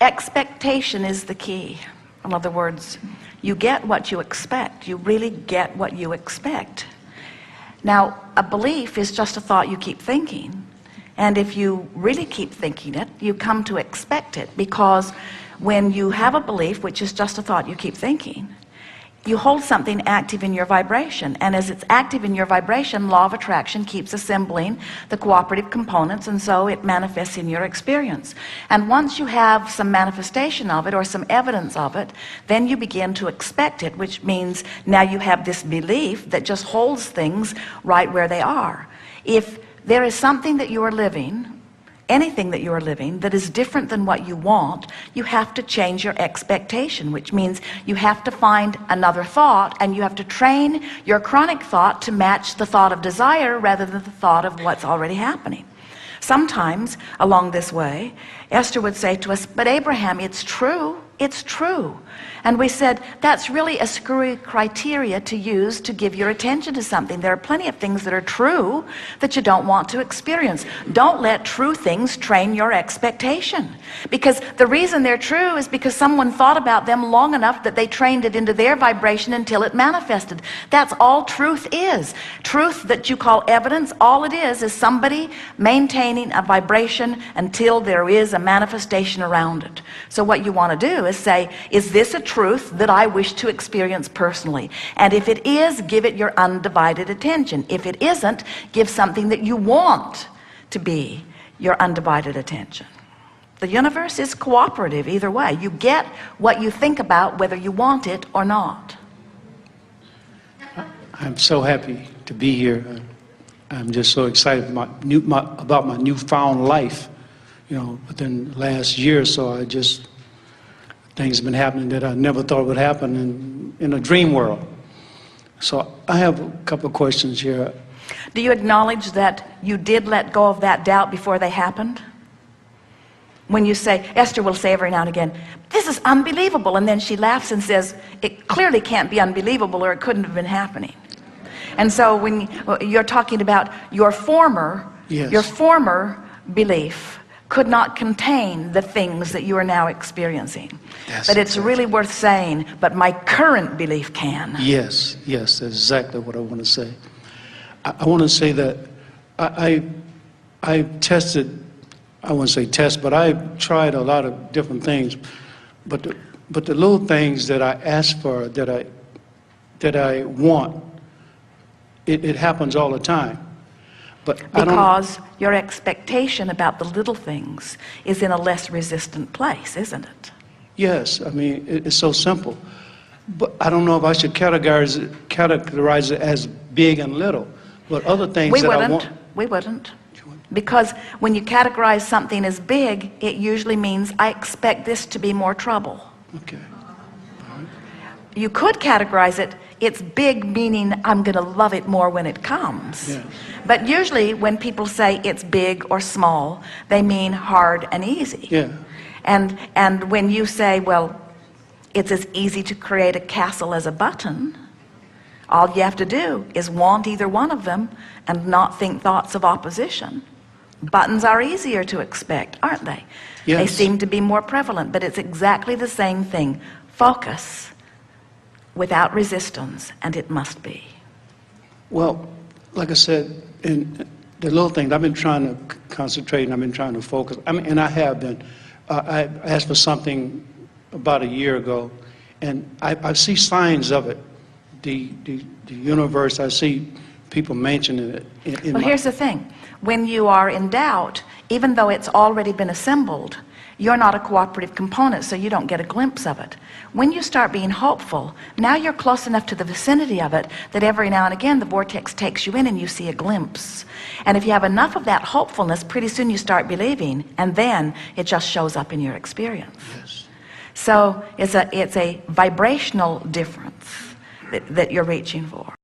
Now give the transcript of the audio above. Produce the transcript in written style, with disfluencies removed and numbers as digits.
expectation is the key. In other words, you get what you expect. You really get what you expect. Now, a belief is just a thought you keep thinking. And if you really keep thinking it, you come to expect it. Because when you have a belief, which is just a thought you keep thinking, you hold something active in your vibration. And as it's active in your vibration, law of attraction keeps assembling the cooperative components, and so it manifests in your experience. And once you have some manifestation of it or some evidence of it, then you begin to expect it, which means now you have this belief that just holds things right where they are. If there is something that you are living, anything that you are living, that is different than what you want, you have to change your expectation, which means you have to find another thought, and you have to train your chronic thought to match the thought of desire rather than the thought of what's already happening. Sometimes along this way, Esther would say to us, "But Abraham, it's true. It's true." And we said, that's really a screwy criteria to use to give your attention to something. There are plenty of things that are true that you don't want to experience. Don't let true things train your expectation. Because the reason they're true is because someone thought about them long enough that they trained it into their vibration until it manifested. That's all truth is. Truth that you call evidence, all it is somebody maintaining a vibration until there is a manifestation around it. So what you want to do is say, is this a truth that I wish to experience personally? And if it is, give it your undivided attention. If it isn't, give something that you want to be your undivided attention. The universe is cooperative either way. You get what you think about, whether you want it or not. I'm so happy to be here. I'm just so excited about my newfound life. You know, within the last year or so, things have been happening that I never thought would happen in a dream world. So I have a couple of questions here. Do you acknowledge that you did let go of that doubt before they happened? When you say, Esther will say every now and again, "This is unbelievable," and then she laughs and says, "It clearly can't be unbelievable or it couldn't have been happening." And so when you're talking about your former, yes, your former belief could not contain the things that you are now experiencing. Yes, but it's really worth saying, but my current belief can. Yes, yes, that's exactly what I want to say. I want to say that I tested, I wouldn't say test, but I tried a lot of different things. But the little things that I ask for, that I want, it happens all the time. But because your expectation about the little things is in a less resistant place, isn't it? Yes, I mean, it's so simple. But I don't know if I should categorize it as big and little. But other things I want... We wouldn't. Because when you categorize something as big, it usually means I expect this to be more trouble. Okay. All right. You could categorize it, it's big, meaning I'm going to love it more when it comes. Yeah. But usually when people say it's big or small, they mean hard and easy. Yeah. And when you say, well, it's as easy to create a castle as a button, all you have to do is want either one of them and not think thoughts of opposition. Buttons are easier to expect, aren't they? Yes. They seem to be more prevalent, but it's exactly the same thing. Focus without resistance, and it must be. Well, like I said, in the little things, I've been trying to concentrate and I've been trying to focus. I mean, and I have been. I asked for something about a year ago, and I see signs of it. The universe, I see people mentioning it. Well, here's the thing. When you are in doubt, even though it's already been assembled, you're not a cooperative component, so you don't get a glimpse of it. When you start being hopeful, now you're close enough to the vicinity of it that every now and again the vortex takes you in and you see a glimpse. And if you have enough of that hopefulness, pretty soon you start believing, and then it just shows up in your experience. Yes. So it's a vibrational difference that you're reaching for.